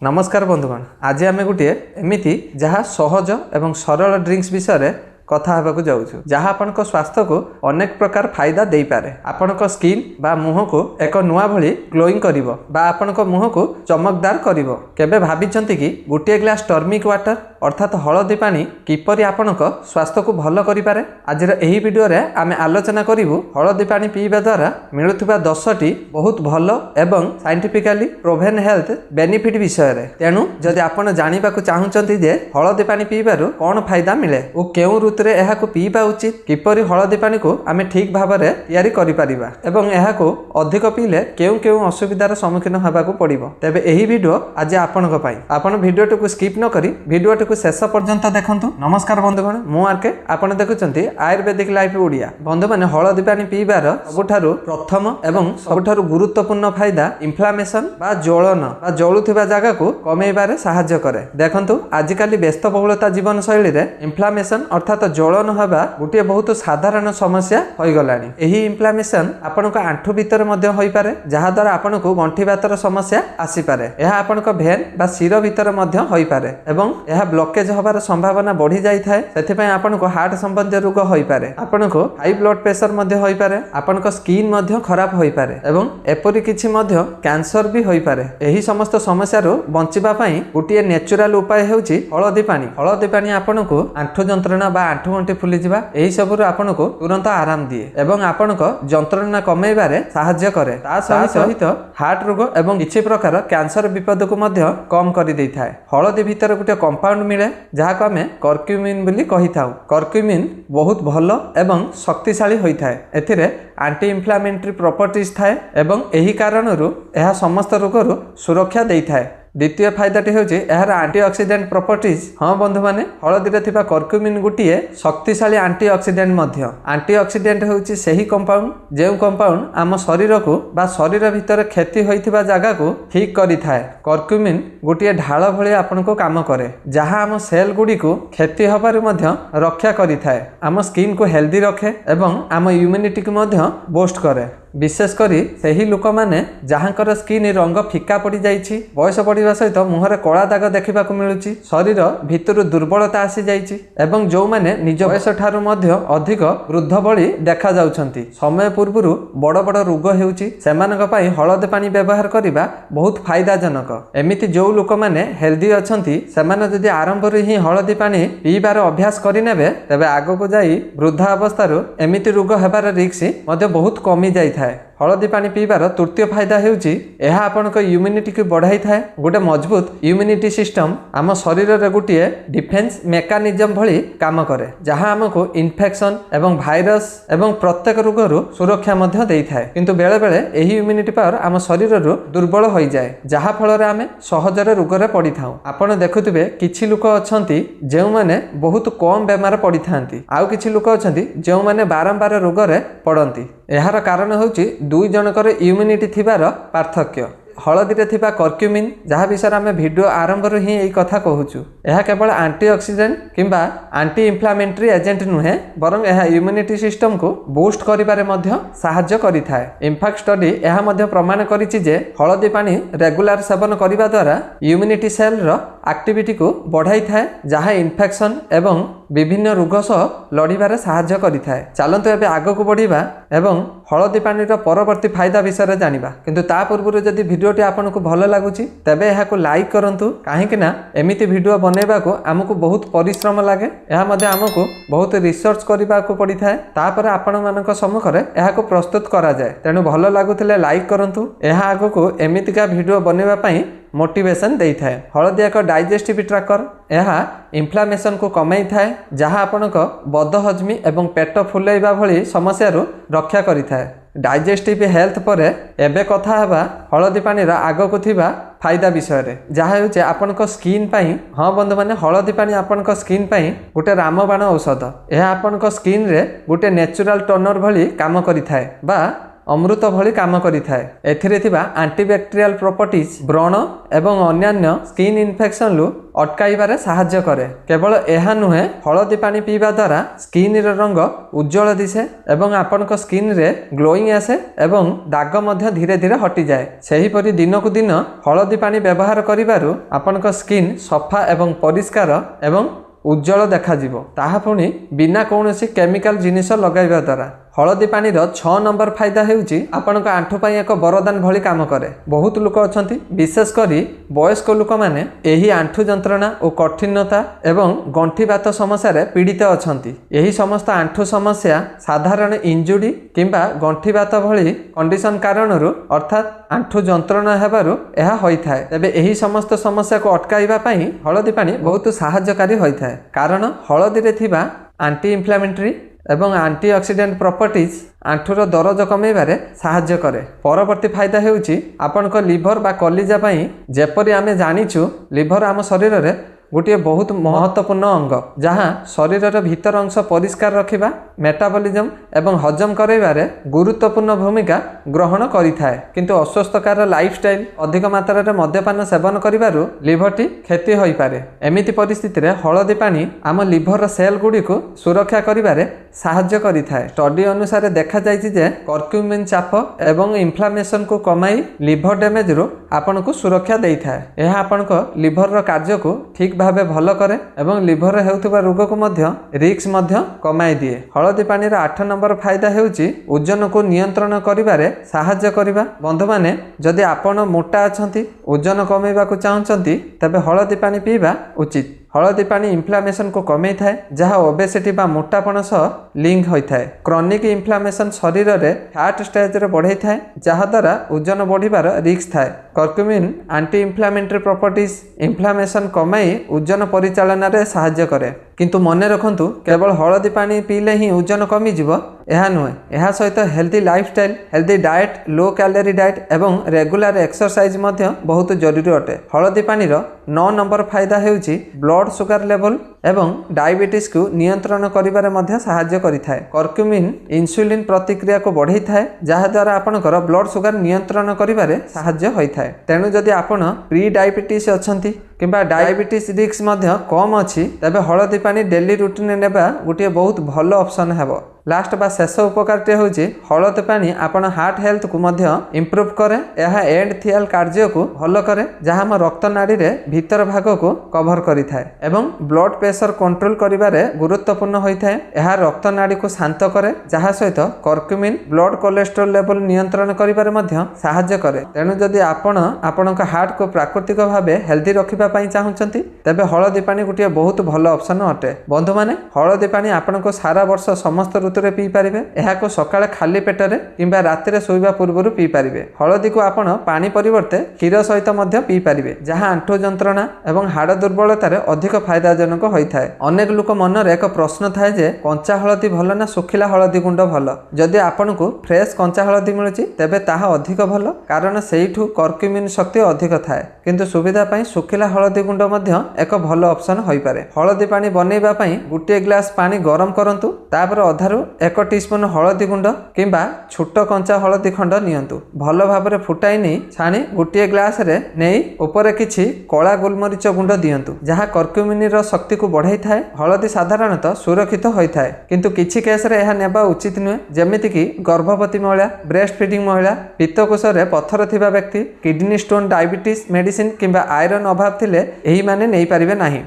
नमस्कार बंधुगण, आज आम गोटे एमती जहाँ सहज एवं सरल ड्रिंक्स विषय कथा होगा जाऊँ जहाँ आपण स्वास्थ्य को अनेक प्रकार फायदा दे पारे। आपण स्किन बा मुह को एक नुआ भली ग्लोइंग करिवो बा आपण मुह को चमकदार करिवो। केबे भाबिचंती कि गोटे ग्लास टर्मिक वाटर अर्थात हलदी पानी किपरि आपण स्वास्थ्य को भल करि पारे। आज एही वीडियो रे आमे आलोचना करिवु हलदी पानी पीवा द्वारा मिलुथिबा 10टी बहुत भल एवं साइंटिफिकली प्रूवन हेल्थ बेनिफिट विषय रे। तेणु जदि आपण जानिबा को चाहुचंती जे हलदी पानी पीबारु कोन फायदा मिले ओ केउ ऋतुरे एहाको पीबा उचित, किपरि हलदी पानी को आमे ठीक भाबरे तयारी करि परिबा एवं एहाको अधिक पीले केउ केउ असुविधार सम्मुखीन होबाको पड़िबो। तेबे एही वीडियो आज आपणक पई आपण वीडियो को स्किप न करी वीडियो को शेष पर्यंत देखंतु। नमस्कार बंधुगण, मु आरके आपण देखुचंती आयुर्वेदिक लाइफ ओडिया। बंधु माने हलदी पानी पीबार सबुठारु प्रथम एवं सबुठारु गुरुत्वपूर्ण फायदा इन्फ्लामेशन बा ज्वलन बा जळुथिबा जागा को कमेइबारे सहायता करे। देखंतु आजिकाली व्यस्त बहुलता जीवन शैली रे इन्फ्लामेशन अर्थात ज्वलन होबा गोटे बहुत साधारण समस्या होई गलानी। एही इन्फ्लामेशन आपनको आंठु भीतर मध्ये होई पारे, जहा द्वारा आपनको गंठी बातर समस्या आसी पारे। एहा आपनको भेन बा शिर भीतर मध्ये होई पारे एवं एहा ब्लॉकेज होबार संभावना बढ़ी जाई थाए। सेथिपय आपनको हार्ट संबंधी रोग होई पारे, आपनको हाई ब्लड प्रेशर मध्ये होई पारे, आपनको स्किन मध्ये खराब होई पारे एवं एपरि किछि मध्ये कैंसर भी होई पारे। एही समस्त समस्या रो बंचिबा पई गोटे नेचुरल उपाय हेउची हलदी पानी। हलदी पानी आपनको आंठु जंत्रणा बा आंठु गंठी फुली जिबा एही सबरु आपनको तुरंत आराम दिए एवं आपनको जंत्रणा कमेइबारे सहायता करे। ता सहित हार्ट रोग एवं किछि प्रकार कैंसर विपद को मध्ये कम करि देई थाए। हलदी भीतर गोटे कंपाउंड मिले जहाँ को आमे कर्क्यूमिन बोली कहि थाउ। कर्क्यूमिन बहुत भल एवं शक्तिशाली होई थाए। एथिरे एंटी इन्फ्लामेटरी प्रॉपर्टीज थाए एवं एही कारणरू एहा समस्त रोगरू सुरक्षा देई थाए। द्वितीय फायदाटी होची एहार एंटीऑक्सीडेंट प्रॉपर्टीज। हाँ बंधु माने हलदी रे थिबा कर्क्यूमिन गुटिए शक्तिशाली एंटीऑक्सीडेंट मध्य। एंटीऑक्सीडेंट होची सेही कंपाउंड जे कंपाउंड आम शरीर को बा शरीर भीतर क्षति होइथिबा जागा को ठीक करि थाए। कर्क्यूमिन गुटिए ढाल भली आपनको काम करे, जहाँ आम सेल गुडी को क्षति होबार मध्य रक्षा करि थाए। आम स्किन को हेल्दी रखे एवं आम इम्यूनिटी को मध्य बूस्ट करे। विशेष करी सही लोक माने जहाँकर स्किन रंग फिका पड़ी जाइछि, बयस बढ़िबा सहित मुहरे कला दाग देखा मिलुछि, शरीर भितर दुर्बलता आसी जाइछि एवं जो माने निज बयस ठारू मध्य अधिक वृद्ध भली देखा जाउछंती, समय पूर्वरु बड़ बड़ रोग हेउछि, सेमानक पई हलदी पानी व्यवहार करिबा बहुत फायदाजनक। एमिति जो लोक माने हेल्दी अछंती सेमाने जदि आरंभରୁ ही हलदी पानी पीबार अभ्यास करिनेबे तेबे आगको जाई वृद्धा अवस्थारू एमिति रोग हेबार रिस्क मध्य बहुत कमी जाई थाए। हलदी पानी पीबार तृतीय फायदा हेउची एहा आपनको इम्यूनिटी को बढ़ाई थाए। गोटे मजबूत इम्यूनिटी सिस्टम आम शरीर रे गोटे डिफेन्स मेकानिजम भली काम करे, जहाँ आमको इन्फेक्शन एवं भाइरस एवं प्रत्येक रोगरू सुरक्षा मध्य देई थाए। किंतु बेले बेले एही इम्यूनिटी पावर आम शरीर रू दुर्बल होई जाए, जहाँ फल आमे सहजरे रोगरे पड़ी थाउ। आपण देखुथिबे किछि लोक अछंती जेउ माने बहुत कम बेमार पड़ी थांती, आउ किछि लोक अछंती जेउ माने बारंबार रोगरे पड़ंती। एहार कारण होउची दुई जनकर इम्यूनिटी थिबार पार्थक्य। हलदी रे थिबा कर्क्यूमिन जहाँ विषय आम भिडियो आरंभ ही यही कथा कहूचु, यह केवल एंटीऑक्सीडेंट किंबा एंटी इन्फ्लामेटरी एजेंट नुहे बरं यह इम्यूनिटी सिस्टम को बूस्ट करिबारे मध्य सहायता करिथाए। इनफैक्ट स्टडी यह मध्य प्रमाण करिछि जे हलदी पानी रेगुलर सेवन करिबा द्वारा इम्यूनिटी सेल रो एक्टिविटी को बढ़ाई थाए, जहाँ इन्फेक्शन एवं विभिन्न रोग सह लड़िबारे सहायता करिथाए। चलंतु एबे आगको बढ़िबा एवं हलदी पानी रो परवर्ती फायदा विषय जानिबा। किंतु ता पूर्व जदि वीडियोटी आपनको भल लागुची तेबे एहाको लाइक करंतु, काहेकि ना एमिति वीडियो बनेबाको आमको बहुत परिश्रम लागे। एहा मध्ये आमको बहुत रिसर्च करिबाको पड़ी थाए, तापर आपण मानक सम्मुखरे एहाको प्रस्तुत करा जाय। तेणु भल लागुथिले लाइक करंतु, एहा आगको एमितिका वीडियो बनेबा पई मोटिवेशन देई थाए। हलदी एक डाइजेस्टिव ट्रैकर, यह इन्फ्लामेशन को कमाई थाए, जहाँ आपनक बदहजमी एवं पेट फुलैबा भली समस्या रक्षा करि थाए। डाइजेस्टिव हेल्थ पर एबे कथा हेबा हलदी पानी आगको थिबा फायदा विषय रे, जहाँ होचे आपनक स्किन पाई। हाँ बंधु माने हलदी पानी आपनक स्किन पाई गोटे रामबाण औषध। यह आपनक स्किन रे गोटे नेचुरल टोनर भली काम करि थाए बा अमृत भली काम करिथाए। एथिरे थिबा एंटीबैक्टेरियल प्रॉपर्टीज व्रण एवं अन्यान्य स्किन इन्फेक्शन लु अटकाइबारे साहाय्य करे। केवल एहा नुहे हळदी पानी पीवा द्वारा स्किन रो रंग उज्जवल दिसे एवं आपनक स्किन रे ग्लोइंग आसे एवं दाग मध्य धीरे धीरे हटि जाए। सेही परि दिनकु दिन हळदी पानी व्यवहार करिबारु आपनक स्किन सफा एवं परिष्कार एवं उज्जवल देखाजिवो, ताहा पुणी बिना कौनसी केमिकल जिनिस लगाइबा द्वारा। हळदी पानी रो 6 नंबर फायदा हेउची आपनक आंठु पई एक वरदान भली काम करे। बहुत लोक अछंती विशेष करी वयस्क लोक माने एही आंठु जंत्रणा और कठिनता एवं गंठी बात समस्या रे पीड़ित अछंती। एही समस्त आंठु समस्या साधारण इंजुरी किंबा गंठी बात भली कंडीशन कारणरू अर्थात आंठु जंत्रणा हेबारु एहा होइथाय। तबे एही समस्त समस्या को अटकाइबा पई हळदी पानी बहुत सहायकारी होइथाय, कारण हळदी रे थिबा एंटी इन्फ्लेमेटरी एवं एंटीऑक्सीडेंट प्रॉपर्टीज आंठुर दरज कमेबारे साहाय्य करे। परवर्ती फायदा हेउची आपनक लिवर बा कलिजा पई जेपरि आमे जानिछु लिवर आम शरीर रे गोटे बहुत महत्वपूर्ण अंग, जहाँ शरीर भीतर अंश परिष्कार रखिबा मेटाबॉलिज्म एवं हजम करैबारे गुरुत्वपूर्ण भूमिका ग्रहण करिथाए। किंतु अस्वस्थकर लाइफस्टाइल अधिक मात्रा रे मद्यपान सेवन करिबारु लिवरटी क्षति होई पारे। एमिति परिस्थिति रे हळदी पानी आम लिवर सेल गुडी को सुरक्षा करिबारे साहाय्य करिथाए। स्टडी अनुसार देखा जायछि जे कर्क्यूमिन चाप एवं इन्फ्लेमेशन को कमाई लिवर डैमेज रु आपन को सुरक्षा देइथाए। एहा आपन को लिवर रो कार्य को ठीक भावे भल करे एवं लिवर हेउथबा रोग को मध्य रिस्क मध्य कमाई दिए। हळदी पानी रो 8 नंबर फायदा हेउची ओजन को नियंत्रण करिबारे साहाय्य करिबा। बंधु माने जदि आपण मोटा अछंती ओजन कमेबा को चाहछंती तबे हळदी पानी पीबा उचित। हळदी पानी इन्फ्लेमेशन को कमे थाए, जहाँ ओबेसिटी बा मोटापन सह लिंक होई थाए। क्रॉनिक इन्फ्लेमेशन शरीर रे फैट स्टेज रे बढ़ई थाए, जहाँ द्वारा ओजन बढ़िबार रिस्क थाए। Curcumin anti inflammatory properties inflammation कमाई ओजन परिचालन रे साहाय्य करे। किंतु मने रखंतु केवल हळदी पानी पीले ही ओजन कमी जिवो एहा नुहे। एहा सहित healthy lifestyle, healthy diet, low calorie diet एवं रेगुलर एक्सरसाइज मध्य बहुत जरूरी अटे। हळदी पानी रो 9 नंबर फायदा हेउची ब्लड सुगर लेवल एवं डायबिटीज को नियंत्रण करिबारे मध्य साहाय्य करिथाए। कर्क्यूमिन इंसुलिन प्रतिक्रिया को बढ़ई थाए, जहा द्वारा आपनकर ब्लड सुगर नियंत्रण करिबारे साहाय्य होइथाए। तेनु जदि आपण प्री डायबिटीज अछंती किंबा डायबिटीज रिस्क मध्य कम अछि तबे हळदी पानी डेली रूटीन नेबा गोटे बहुत भल ऑप्शन हेबो। लास्ट बा शेष उपकारटे होची हळदी पानी आपण हार्ट हेल्थ को मध्य इंप्रूव करे। यह एंडथियल कार्य को भल करे, जहाँ हम रक्त नाड़ी रे भीतर भाग को कवर करिथाए एवं ब्लड प्रेशर कंट्रोल करिबारे गुरुत्वपूर्ण होइथाए। यह रक्त नाड़ी को शांत करे, जहाँ सहित कर्क्यूमिन ब्लड कोलेस्ट्रोल लेवल नियंत्रण करिबारे मध्य साहाय्य करे। तेणु जदि आपण आपनक हार्ट को प्राकृतिक भावे हेल्दी रखिबा पई चाहुचंती तबे हळदी पानी गोटे बहुत भल ऑप्शन अटे। बंधु माने हळदी पानी आपनक सारा वर्ष समस्त रे पी पारिबे। एहा को सकाळे खाली पेटरे किंबा रातिरे सोइबा पूर्वरु पी पारिबे। हळदी को आपण पानी परिवर्ते क्षीर सहित मध्य पी पारिबे, जहाँ आंठु जंत्रणा एवं हाड़ दुर्बलता रे अधिक फायदाजनक होइथाए। अनेक लोक मनरे एक प्रश्न थाए जे कंचा हळदी भल ना सुखिला हळदी गुंड भल। जदि आपनकु फ्रेश कंचा हळदी मिलुची तेबे ताहा अधिक भल, कारण सेइठु कर्क्यूमिन शक्ति अधिक थाए। किंतु सुविधा पई सुखिला हळदी गुंड मध्य एक भल ऑप्शन होई पारे। हळदी पानी बनेबा पई गुटे ग्लास पानी गरम करंतु, तापर अधारु 1 टीस्पून हळदी गुंड किंबा छोट कंचा हळदी खंड नियंतु। भल भाबरे फुटाई नहीं छाणी गोटे ग्लास रे नहीं ऊपर किछि कला गोलमरीच गुंड दियंतु, जहाँ कर्क्यूमिन रो शक्ति को बढ़ाई थाए। हळदी साधारणतः सुरक्षित होई थाए, किंतु किछि केस रे एहा नेबा उचित नुहे, जेमिति कि गर्भवती महिला, ब्रेस्ट फीडिंग महिला, पित्तकोश रे पत्थर थिबा व्यक्ति, किडनी स्टोन, डायबिटीज मेडिसिन किंबा आयरन अभाव थिले एही माने नै पारिबे नाही।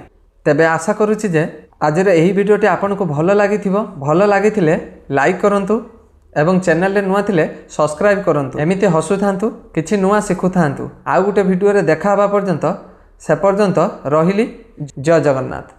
तेबे आशा करूछि जे आज एही वीडियोटी आपनको भल लागिथिबो। भल लागिथिले लाइक करंतु एवं चैनल रे नुआ थिले सब्सक्राइब करंतु। एमिति हसु थांतु, किछि नुआ सिखु थांतु। आउ गुटे वीडियो रे देखा हबा पर्यंत से पर्यंत रहिली। जय जगन्नाथ।